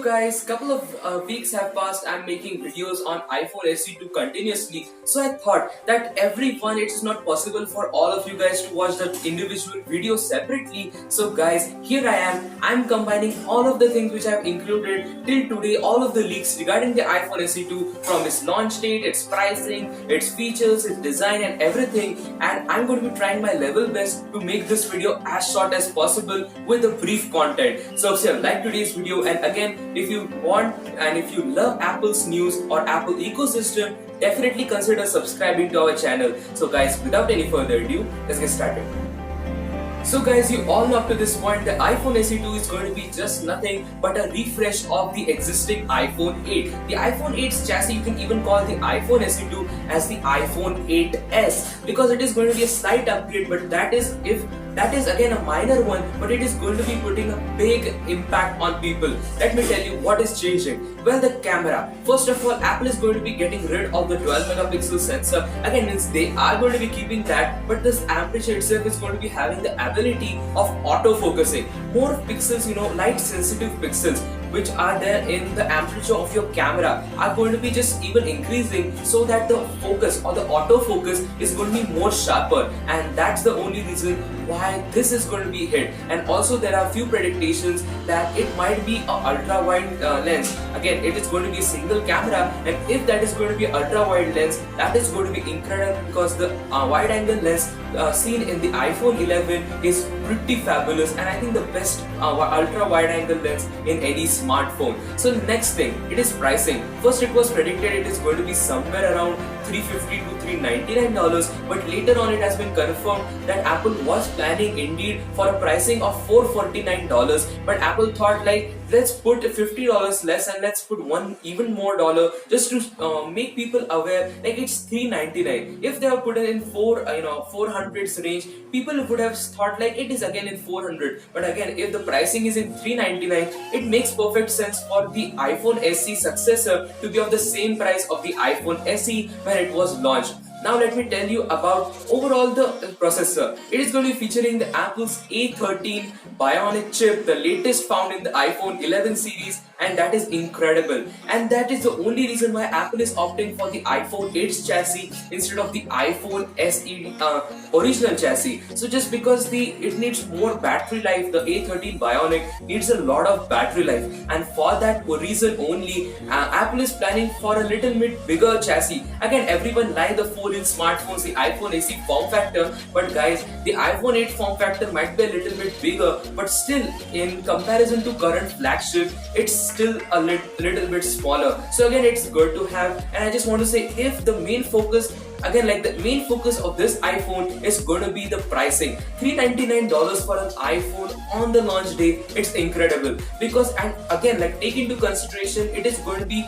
guys, couple of weeks have passed. I'm making videos on iPhone SE2 continuously. So I thought that everyone, it is not possible for all of you guys to watch the individual videos separately. So guys, here I am. I'm combining all of the things which I've included till today, all of the leaks regarding the iPhone SE2 from its launch date, its pricing, its features, its design and everything. And I'm going to be trying my level best to make this video as short as possible with a brief content. So if you like today's video, and again, if you want and if you love Apple's news or Apple ecosystem, definitely consider subscribing to our channel. So guys, without any further ado, let's get started. So guys, you all know up to this point the iPhone SE2 is going to be just nothing but a refresh of the existing iPhone 8. The iPhone 8's chassis, you can even call the iPhone SE2 as the iPhone 8s, because it is going to be a slight upgrade, but that is again a minor one, but it is going to be putting a big impact on people. Let me tell you what is changing. Well, the camera. First of all, Apple is going to be getting rid of the 12 megapixel sensor. Again, means they are going to be keeping that, but this aperture itself is going to be having the ability of auto-focusing. More pixels, light sensitive pixels which are there in the aperture of your camera are going to be just even increasing, so that the focus or the autofocus is going to be more sharper, and that's the only reason why this is going to be hit. And also there are few predictions that it might be an ultra wide lens. Again, it is going to be a single camera, and if that is going to be an ultra wide lens, that is going to be incredible, because the wide angle lens seen in the iPhone 11 is pretty fabulous, and I think the best ultra wide angle lens in any smartphone. So next thing, it is pricing. First, it was predicted it is going to be somewhere around $350 to $399, but later on it has been confirmed that Apple was planning indeed for a pricing of $449, but Apple thought like, let's put $50 less and let's put one even more dollar just to make people aware like it's $399. If they have put it in 400s range, people would have thought like it is again in 400. But again, if the pricing is in $399, it makes perfect sense for the iPhone SE successor to be of the same price of the iPhone SE when it was launched. Now let me tell you about overall the processor. It is going to be featuring the Apple's A13 Bionic chip, the latest found in the iPhone 11 series, and that is incredible. And that is the only reason why Apple is opting for the iPhone 8's chassis instead of the iPhone SE original chassis. So just because it needs more battery life, the A13 Bionic needs a lot of battery life, and for that reason only, Apple is planning for a little bit bigger chassis. Again, everyone likes the 4-inch smartphones, the iPhone SE form factor, but guys, the iPhone 8 form factor might be a little bit bigger, but still in comparison to current flagship, it's still a little bit smaller. So again, it's good to have, and I just want to say, if the main focus of this iPhone is going to be the pricing, $399 for an iPhone on the launch day, it's incredible. Because, and again, like, take into consideration, it is going to be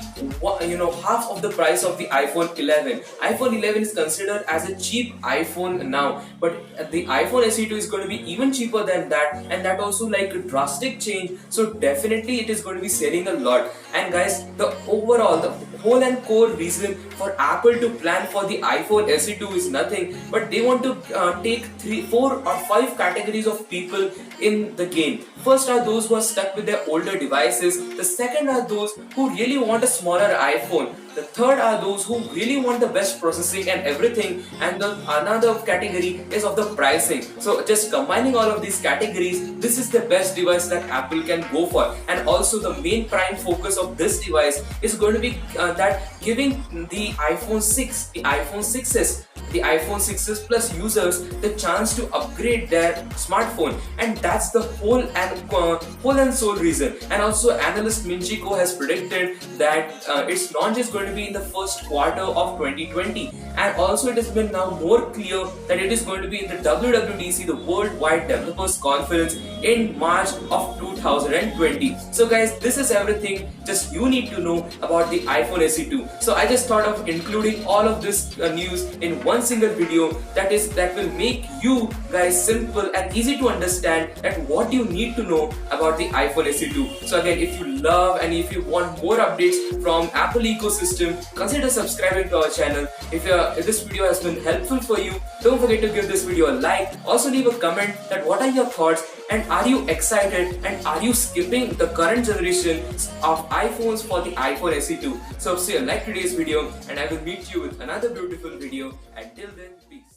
half of the price of the iPhone 11. iPhone 11 is considered as a cheap iPhone now, but the iPhone SE2 is going to be even cheaper than that, and that also like a drastic change. So definitely it is going to be selling a lot. And guys, the whole and core reason for Apple to plan for the iPhone SE2 is nothing, but they want to take 3, 4 or 5 categories of people in the game. First are those who are stuck with their older devices. The second are those who really want a smaller iPhone. The third are those who really want the best processing and everything, and the another category is of the pricing. So just combining all of these categories, this is the best device that Apple can go for. And also the main prime focus of this device is going to be that giving the iPhone 6, the iPhone 6s, the iPhone 6s Plus users the chance to upgrade their smartphone, and that's the whole and sole reason. And also, analyst Minchiko has predicted that its launch is going to be in the first quarter of 2020, and also it has been now more clear that it is going to be in the WWDC, the Worldwide Developers Conference, in March of 2020. So guys, this is everything just you need to know about the iPhone SE2. So I just thought of including all of this news in one single video that will make you guys simple and easy to understand that what you need to know about the iPhone SE2. So again, if you love and if you want more updates from Apple ecosystem, consider subscribing to our channel. If this video has been helpful for you, don't forget to give this video a like. Also leave a comment that what are your thoughts, and are you excited, and are you skipping the current generation of iPhones for the iPhone SE2? So see you like today's video, and I will meet you with another beautiful video. Until then, peace.